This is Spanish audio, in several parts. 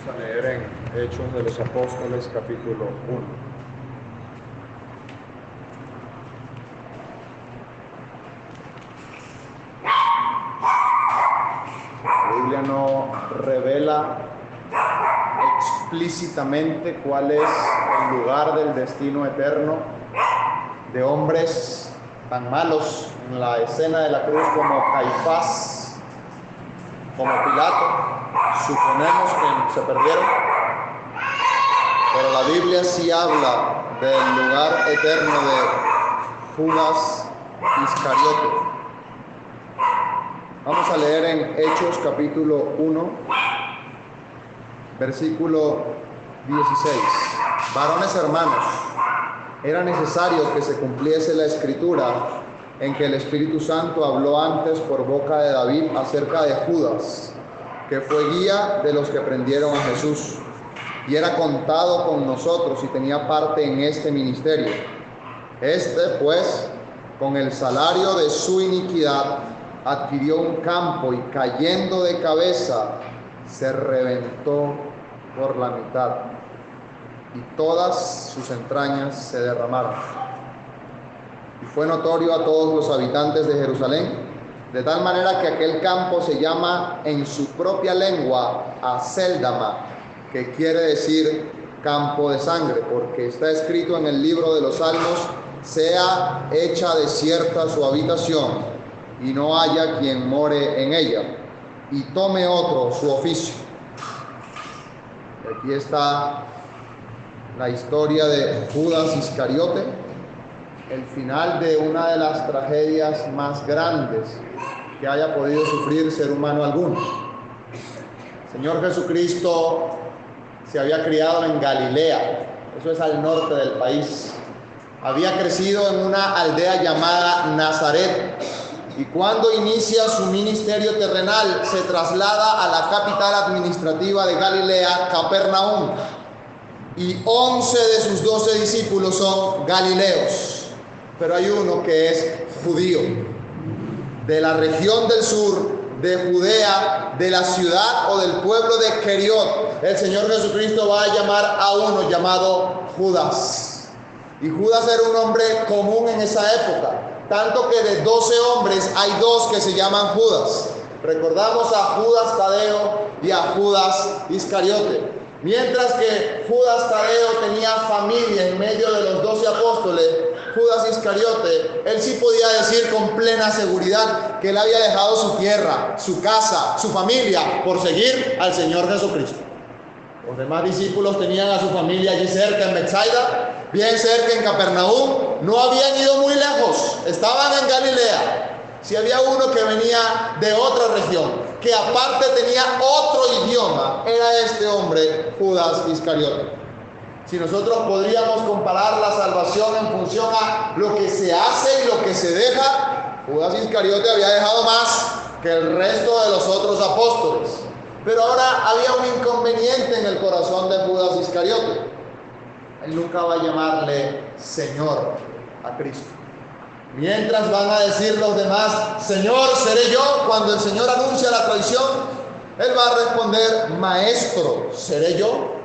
Vamos a leer en Hechos de los Apóstoles, capítulo 1. La Biblia no revela explícitamente cuál es el lugar del destino eterno de hombres tan malos en la escena de la cruz como Caifás, como Pilato. Suponemos que se perdieron, pero la Biblia sí habla del lugar eterno de Judas Iscariote. Vamos a leer en Hechos capítulo 1, versículo 16. Varones hermanos, era necesario que se cumpliese la escritura en que el Espíritu Santo habló antes por boca de David acerca de Judas, que fue guía de los que prendieron a Jesús, y era contado con nosotros y tenía parte en este ministerio. Este, pues, con el salario de su iniquidad, adquirió un campo y cayendo de cabeza, se reventó por la mitad, y todas sus entrañas se derramaron. Y fue notorio a todos los habitantes de Jerusalén, de tal manera que aquel campo se llama en su propia lengua Acéldama, que quiere decir campo de sangre, porque está escrito en el libro de los Salmos: sea hecha desierta su habitación, y no haya quien more en ella, y tome otro su oficio. Y aquí está la historia de Judas Iscariote, el final de una de las tragedias más grandes que haya podido sufrir ser humano alguno. El Señor Jesucristo se había criado en Galilea, eso es al norte del país. Había crecido en una aldea llamada Nazaret, y cuando inicia su ministerio terrenal se traslada a la capital administrativa de Galilea, Capernaum, y 11 de sus 12 discípulos son galileos, pero hay uno que es judío, de la región del sur, de Judea, de la ciudad o del pueblo de Queriot. El Señor Jesucristo va a llamar a uno llamado Judas. Y Judas era un hombre común en esa época, tanto que de 12 hombres hay 2 que se llaman Judas. Recordamos a Judas Tadeo y a Judas Iscariote. Mientras que Judas Tadeo tenía familia en medio de los 12 apóstoles, Judas Iscariote, él sí podía decir con plena seguridad que él había dejado su tierra, su casa, su familia por seguir al Señor Jesucristo. Los demás discípulos tenían a su familia allí cerca en Betsaida, bien cerca en Capernaum, no habían ido muy lejos, estaban en Galilea. Si había uno que venía de otra región, que aparte tenía otro idioma, era este hombre, Judas Iscariote. Si nosotros podríamos comparar la salvación en función a lo que se hace y lo que se deja, Judas Iscariote había dejado más que el resto de los otros apóstoles. Pero ahora había un inconveniente en el corazón de Judas Iscariote. Él nunca va a llamarle Señor a Cristo. Mientras van a decir los demás, Señor, seré yo, cuando el Señor anuncia la traición, él va a responder, Maestro, seré yo.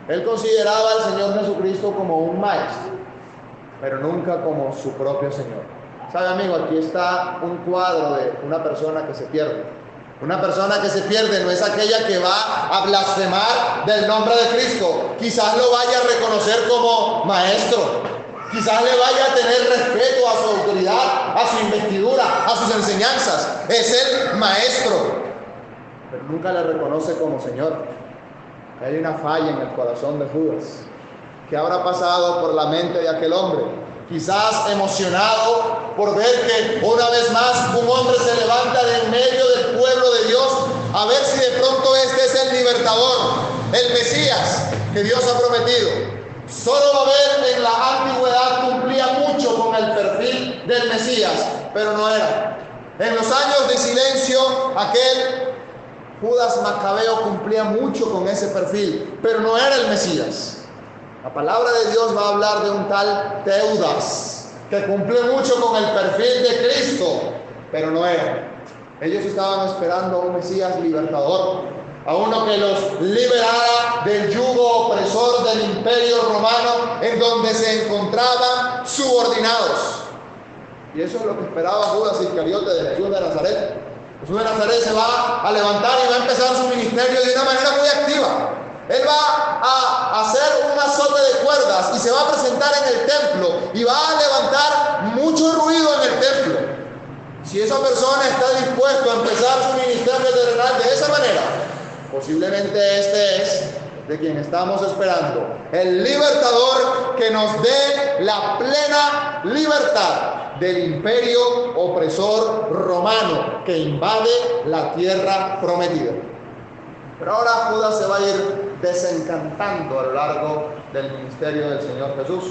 Él consideraba al Señor Jesucristo como un maestro, pero nunca como su propio Señor. ¿Sabe, amigo? Aquí está un cuadro de una persona que se pierde. Una persona que se pierde no es aquella que va a blasfemar del nombre de Cristo. Quizás lo vaya a reconocer como maestro. Quizás le vaya a tener respeto a su autoridad, a su investidura, a sus enseñanzas. Es el maestro, pero nunca le reconoce como Señor. Hay una falla en el corazón de Judas. ¿Qué habrá pasado por la mente de aquel hombre? Quizás emocionado por ver que una vez más un hombre se levanta de en medio del pueblo de Dios, a ver si de pronto este es el libertador, el Mesías que Dios ha prometido. Solo Babel en la antigüedad cumplía mucho con el perfil del Mesías, pero no era. En los años de silencio, aquel Judas Macabeo cumplía mucho con ese perfil, pero no era el Mesías. La palabra de Dios va a hablar de un tal Teudas, que cumple mucho con el perfil de Cristo, pero no era. Ellos estaban esperando a un Mesías libertador, a uno que los liberara del yugo opresor del imperio romano en donde se encontraban subordinados. Y eso es lo que esperaba Judas Iscariote de Jesús de Nazaret. Jesús de Nazaret se va a levantar y va a empezar su ministerio de una manera muy activa. Él va a hacer un azote de cuerdas y se va a presentar en el templo y va a levantar mucho ruido en el templo. Si esa persona está dispuesta a empezar su ministerio terrenal de esa manera, posiblemente este es de quien estamos esperando, el libertador que nos dé la plena libertad del imperio opresor romano que invade la tierra prometida. Pero ahora Judas se va a ir desencantando a lo largo del ministerio del Señor Jesús.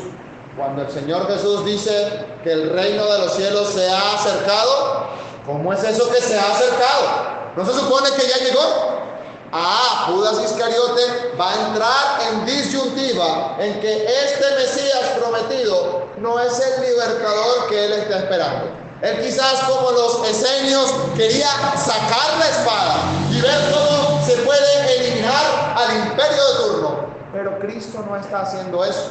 Cuando el Señor Jesús dice que el reino de los cielos se ha acercado, ¿cómo es eso que se ha acercado? ¿No se supone que ya llegó? Judas Iscariote va a entrar en disyuntiva en que este Mesías prometido no es el libertador que él está esperando. Él quizás, como los esenios, quería sacar la espada y ver cómo se puede eliminar al imperio de turno. Pero Cristo no está haciendo eso.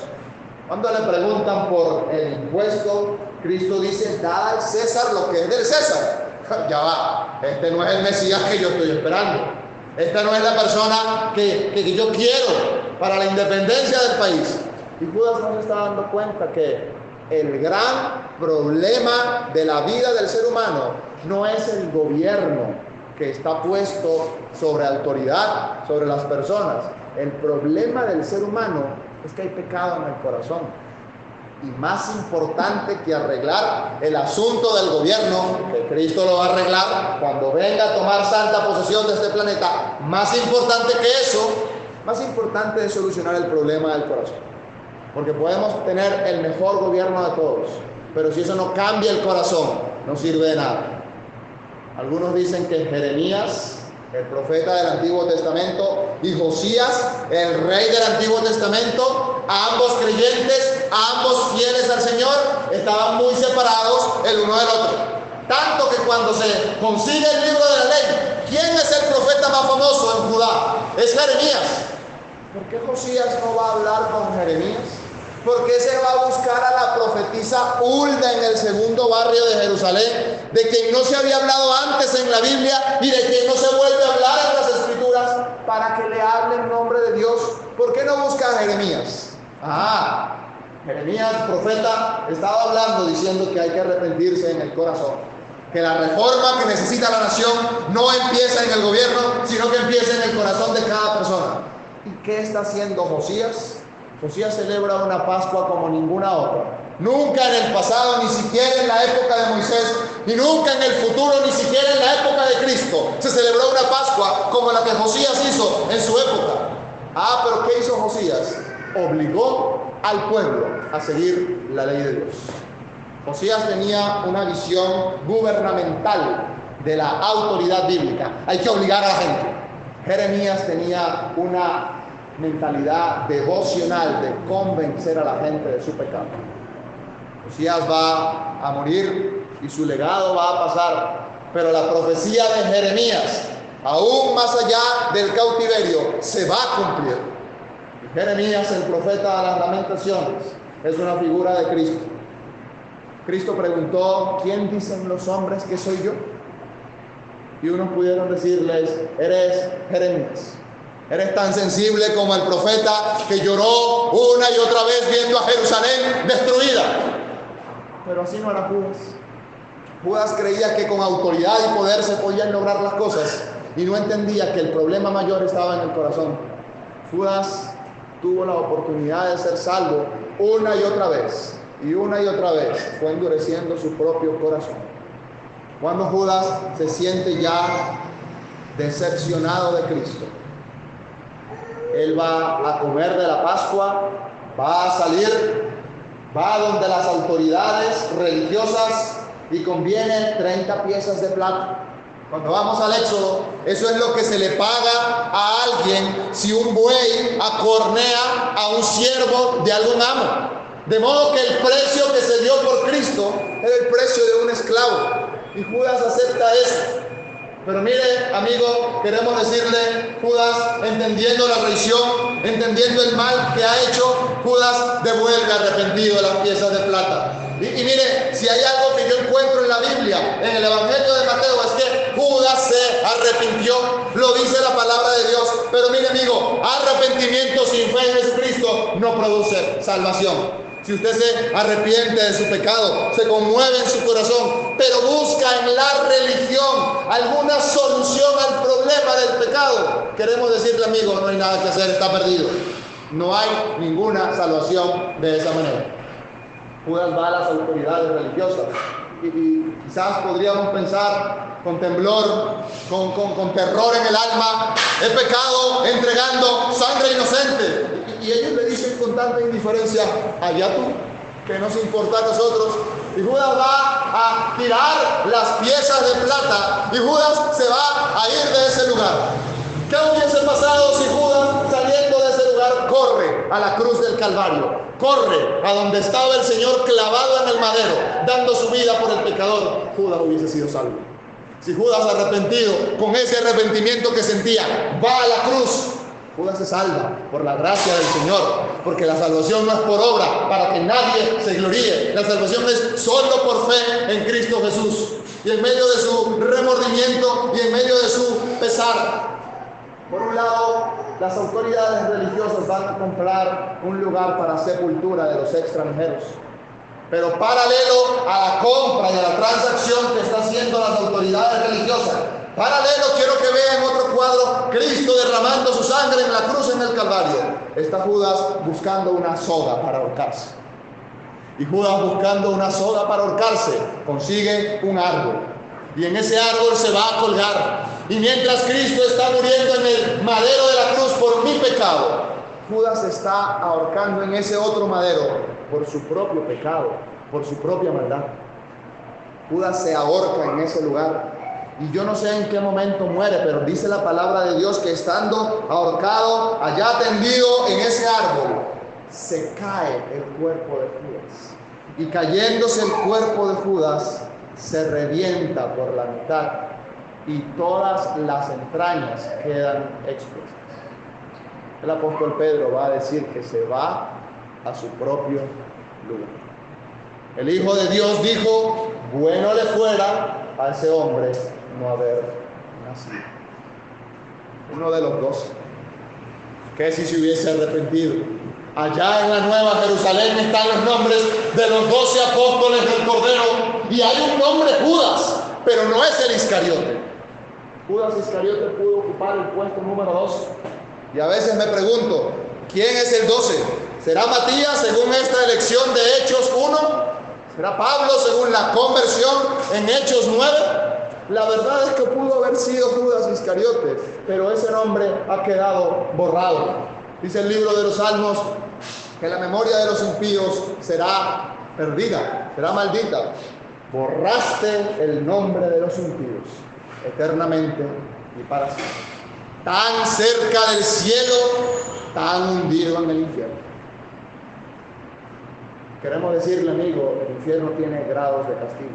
Cuando le preguntan por el impuesto, Cristo dice: dad al César lo que es del César. Ya va, este no es el Mesías que yo estoy esperando. Esta no es la persona que yo quiero para la independencia del país. Y Judas no se está dando cuenta que el gran problema de la vida del ser humano no es el gobierno que está puesto sobre autoridad, sobre las personas. El problema del ser humano es que hay pecado en el corazón. Y más importante que arreglar el asunto del gobierno, que Cristo lo va a arreglar cuando venga a tomar santa posesión de este planeta, más importante que eso, más importante es solucionar el problema del corazón. Porque podemos tener el mejor gobierno de todos, pero si eso no cambia el corazón, no sirve de nada. Algunos dicen que Jeremías, el profeta del Antiguo Testamento, y Josías, el rey del Antiguo Testamento, ambos creyentes, ambos fieles al Señor, estaban muy separados el uno del otro. Tanto que cuando se consigue el libro de la ley, ¿quién es el profeta más famoso en Judá? Es Jeremías. ¿Por qué Josías no va a hablar con Jeremías? ¿Por qué se va a buscar a la profetisa Hulda en el segundo barrio de Jerusalén, de quien no se había hablado antes en la Biblia y de quien no se vuelve a hablar en las Escrituras, para que le hable en nombre de Dios? ¿Por qué no busca a Jeremías? Jeremías, profeta, estaba hablando diciendo que hay que arrepentirse en el corazón, que la reforma que necesita la nación no empieza en el gobierno, sino que empieza en el corazón de cada persona. ¿Y qué está haciendo Josías? Josías celebra una Pascua como ninguna otra. Nunca en el pasado, ni siquiera en la época de Moisés, y nunca en el futuro, ni siquiera en la época de Cristo, se celebró una Pascua como la que Josías hizo en su época. Pero ¿qué hizo Josías? Obligó al pueblo a seguir la ley de Dios. Josías tenía una visión gubernamental de la autoridad bíblica. Hay que obligar a la gente. Jeremías tenía una mentalidad devocional de convencer a la gente de su pecado. Josías va a morir y su legado va a pasar, pero la profecía de Jeremías, aún más allá del cautiverio, se va a cumplir. Y Jeremías, el profeta de las lamentaciones, es una figura de Cristo. Cristo preguntó: ¿quién dicen los hombres que soy yo? Y unos pudieron decirles: eres Jeremías. Eres tan sensible como el profeta que lloró una y otra vez viendo a Jerusalén destruida. Pero así no era Judas. Judas creía que con autoridad y poder se podían lograr las cosas y no entendía que el problema mayor estaba en el corazón. Judas tuvo la oportunidad de ser salvo una y otra vez, y una y otra vez fue endureciendo su propio corazón. Cuando Judas se siente ya decepcionado de Cristo, él va a comer de la Pascua, va a salir, va donde las autoridades religiosas y conviene 30 piezas de plata. Cuando vamos al Éxodo, eso es lo que se le paga a alguien si un buey acornea a un siervo de algún amo. De modo que el precio que se dio por Cristo era el precio de un esclavo. Y Judas acepta eso. Pero mire, amigo, queremos decirle, Judas, entendiendo la traición, entendiendo el mal que ha hecho, Judas devuelve arrepentido las piezas de plata. Y mire, si hay algo que yo encuentro en la Biblia, en el Evangelio de Mateo, es que Judas se arrepintió, lo dice la palabra de Dios. Pero mire, amigo, arrepentimiento sin fe en Jesucristo no produce salvación. Si usted se arrepiente de su pecado, se conmueve en su corazón, pero busca en la religión alguna solución al problema del pecado, queremos decirle, amigo, no hay nada que hacer, está perdido. No hay ninguna salvación de esa manera. Judas va a las autoridades religiosas y quizás podríamos pensar con temblor, con terror en el alma, he pecado entregando sangre inocente. Y ellos le dicen con tanta indiferencia, allá tú, que nos importa a nosotros. Y Judas va a tirar las piezas de plata y Judas se va a ir de ese lugar. ¿Qué hubiese pasado si Judas, saliendo de ese lugar, corre a la cruz del Calvario? Corre a donde estaba el Señor clavado en el madero, dando su vida por el pecador. Judas hubiese sido salvo. Si Judas, arrepentido, con ese arrepentimiento que sentía, va a la cruz, Judas se salva por la gracia del Señor, porque la salvación no es por obra, para que nadie se gloríe. La salvación es solo por fe en Cristo Jesús. Y en medio de su remordimiento y en medio de su pesar, por un lado, las autoridades religiosas van a comprar un lugar para sepultura de los extranjeros. Pero paralelo a la compra y a la transacción que están haciendo las autoridades religiosas, paralelo, quiero que vean otro cuadro, Cristo derramando su sangre en la cruz en el Calvario. Está Judas buscando una soga para ahorcarse. Y Judas, buscando una soga para ahorcarse, consigue un árbol. Y en ese árbol se va a colgar. Y mientras Cristo está muriendo en el madero de la cruz por mi pecado, Judas se está ahorcando en ese otro madero por su propio pecado, por su propia maldad. Judas se ahorca en ese lugar. Y yo no sé en qué momento muere, pero dice la palabra de Dios que estando ahorcado, allá tendido en ese árbol, se cae el cuerpo de Judas. Y cayéndose el cuerpo de Judas, se revienta por la mitad y todas las entrañas quedan expuestas. El apóstol Pedro va a decir que se va a su propio lugar. El Hijo de Dios dijo, bueno le fuera a ese hombre no haber nacido. Uno de los 12. ¿Qué si se hubiese arrepentido? Allá en la Nueva Jerusalén están los nombres de los 12 apóstoles del Cordero y hay un nombre Judas, pero no es el Iscariote. Judas Iscariote pudo ocupar el puesto número 12. Y a veces me pregunto, ¿quién es el 12? ¿Será Matías según esta elección de Hechos 1? ¿Será Pablo según la conversión en Hechos 9? La verdad es que pudo haber sido Judas Iscariote, pero ese nombre ha quedado borrado. Dice el libro de los Salmos que la memoria de los impíos será perdida, será maldita. Borraste el nombre de los impíos eternamente y para siempre. Tan cerca del cielo, tan hundido en el infierno. Queremos decirle, amigo, el infierno tiene grados de castigo.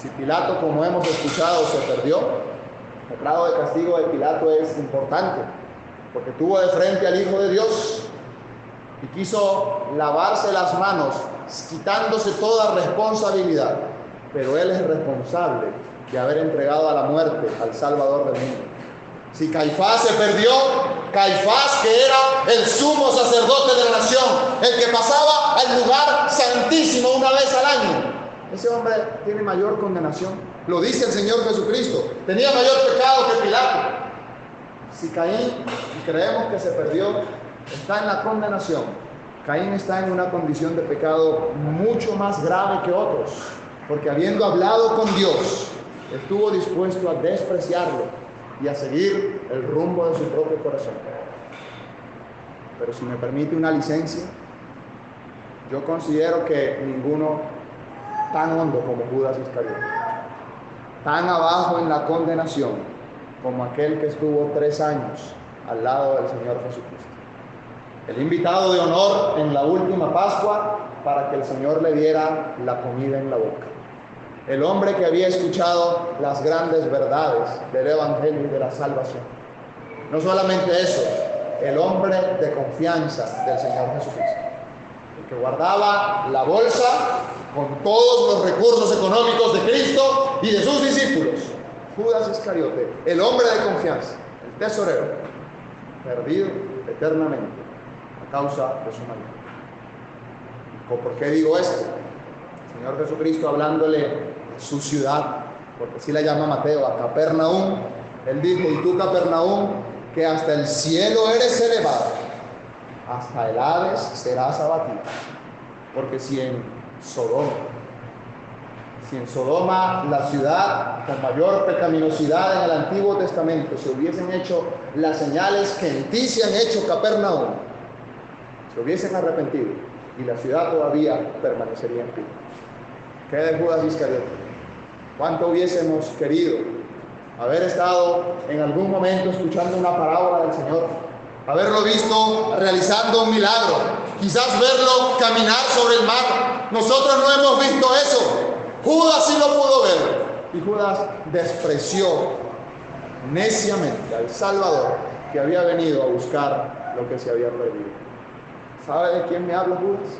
Si Pilato, como hemos escuchado, se perdió, el grado de castigo de Pilato es importante, porque tuvo de frente al Hijo de Dios y quiso lavarse las manos, quitándose toda responsabilidad. Pero él es responsable de haber entregado a la muerte al Salvador del mundo. Si Caifás se perdió, Caifás, que era el sumo sacerdote de la nación, el que pasaba al lugar santísimo una vez al año, ese hombre tiene mayor condenación. Lo dice el Señor Jesucristo. Tenía mayor pecado que Pilato. Si Caín, y creemos que se perdió, está en la condenación, Caín está en una condición de pecado mucho más grave que otros, porque habiendo hablado con Dios, estuvo dispuesto a despreciarlo y a seguir el rumbo de su propio corazón. Pero si me permite una licencia, yo considero que ninguno tan hondo como Judas Iscariote, tan abajo en la condenación como aquel que estuvo 3 años al lado del Señor Jesucristo. El invitado de honor en la última Pascua para que el Señor le diera la comida en la boca. el hombre que había escuchado las grandes verdades del Evangelio y de la salvación. No solamente eso, el hombre de confianza del Señor Jesucristo, el que guardaba la bolsa con todos los recursos económicos de Cristo y de sus discípulos. Judas Iscariote, el hombre de confianza, el tesorero, perdido eternamente a causa de su maldad. ¿Por qué digo esto? El Señor Jesucristo, hablándole a su ciudad, porque así la llama Mateo, a Capernaum, él dijo: y tú, Capernaum, que hasta el cielo eres elevado, hasta el Hades serás abatido. Porque si en Sodoma, la ciudad con mayor pecaminosidad en el Antiguo Testamento, se hubiesen hecho las señales que en ti se han hecho, Capernaum, se hubiesen arrepentido y la ciudad todavía permanecería en pie. ¿Qué de Judas Iscariote? ¿Cuánto hubiésemos querido haber estado en algún momento escuchando una parábola del Señor, haberlo visto realizando un milagro, quizás verlo caminar sobre el mar? Nosotros no hemos visto eso. Judas sí lo pudo ver, y Judas despreció neciamente al Salvador que había venido a buscar lo que se había perdido. ¿Sabe de quién me habla Judas?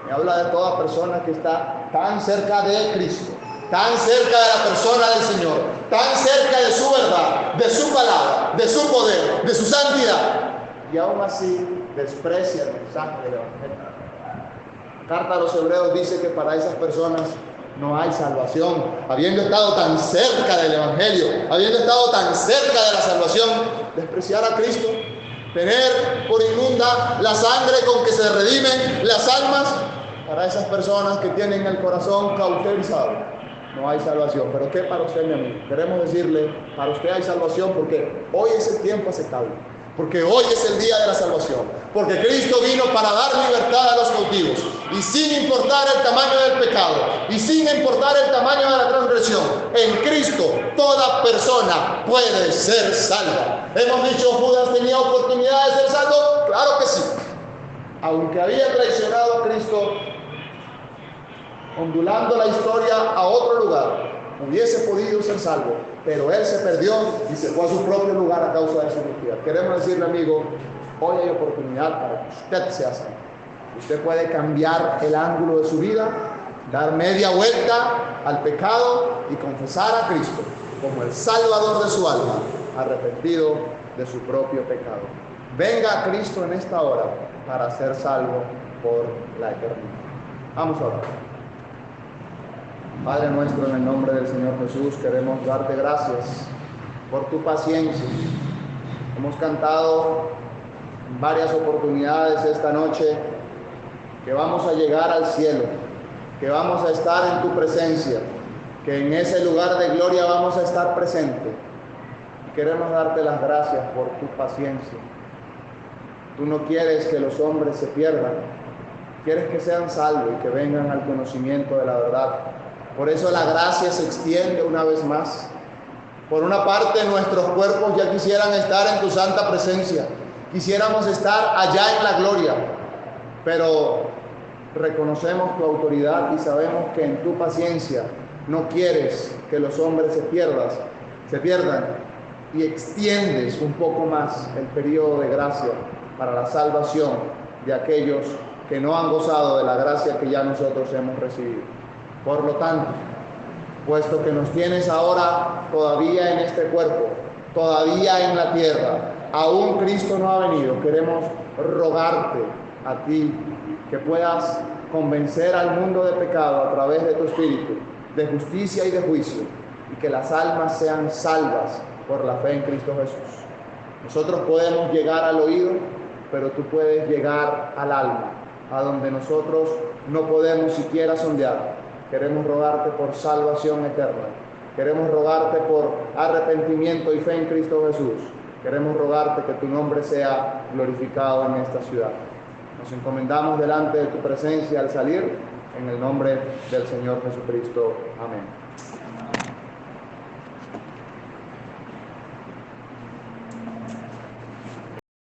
Me habla de toda persona que está tan cerca de Cristo, tan cerca de la persona del Señor, tan cerca de su verdad, de su palabra, de su poder, de su santidad, y aún así desprecia el mensaje del Evangelio. La carta a los Hebreos dice que para esas personas no hay salvación. Habiendo estado tan cerca del Evangelio, habiendo estado tan cerca de la salvación, despreciar a Cristo, tener por inmunda la sangre con que se redimen las almas, para esas personas que tienen el corazón cauterizado, no hay salvación. Pero ¿qué para usted, mi amigo? Queremos decirle: para usted hay salvación, porque hoy es el tiempo aceptable, porque hoy es el día de la salvación, porque Cristo vino para dar libertad a los cautivos, y sin importar el tamaño del pecado, y sin importar el tamaño de la transgresión, en Cristo toda persona puede ser salva. Hemos dicho: ¿Judas tenía oportunidad de ser salvo? Claro que sí. Aunque había traicionado a Cristo, ondulando la historia a otro lugar, hubiese podido ser salvo, pero él se perdió y se fue a su propio lugar a causa de su iniquidad. Queremos decirle, amigo, hoy hay oportunidad para que usted sea salvo. Usted puede cambiar el ángulo de su vida, dar media vuelta al pecado y confesar a Cristo como el Salvador de su alma, arrepentido de su propio pecado. Venga a Cristo en esta hora para ser salvo por la eternidad. Vamos a orar. Padre nuestro, en el nombre del Señor Jesús, queremos darte gracias por tu paciencia. Hemos cantado en varias oportunidades esta noche que vamos a llegar al cielo, que vamos a estar en tu presencia, que en ese lugar de gloria vamos a estar presentes. Y queremos darte las gracias por tu paciencia. Tú no quieres que los hombres se pierdan, quieres que sean salvos y que vengan al conocimiento de la verdad. Por eso la gracia se extiende una vez más. Por una parte, nuestros cuerpos ya quisieran estar en tu santa presencia, quisiéramos estar allá en la gloria, pero reconocemos tu autoridad y sabemos que en tu paciencia no quieres que los hombres se pierdan, y extiendes un poco más el periodo de gracia para la salvación de aquellos que no han gozado de la gracia que ya nosotros hemos recibido. Por lo tanto, puesto que nos tienes ahora todavía en este cuerpo, todavía en la tierra, aún Cristo no ha venido, queremos rogarte a ti que puedas convencer al mundo de pecado a través de tu Espíritu, de justicia y de juicio, y que las almas sean salvas por la fe en Cristo Jesús. Nosotros podemos llegar al oído, pero tú puedes llegar al alma, a donde nosotros no podemos siquiera sondear. Queremos rogarte por salvación eterna. Queremos rogarte por arrepentimiento y fe en Cristo Jesús. Queremos rogarte que tu nombre sea glorificado en esta ciudad. Nos encomendamos delante de tu presencia al salir, en el nombre del Señor Jesucristo. Amén.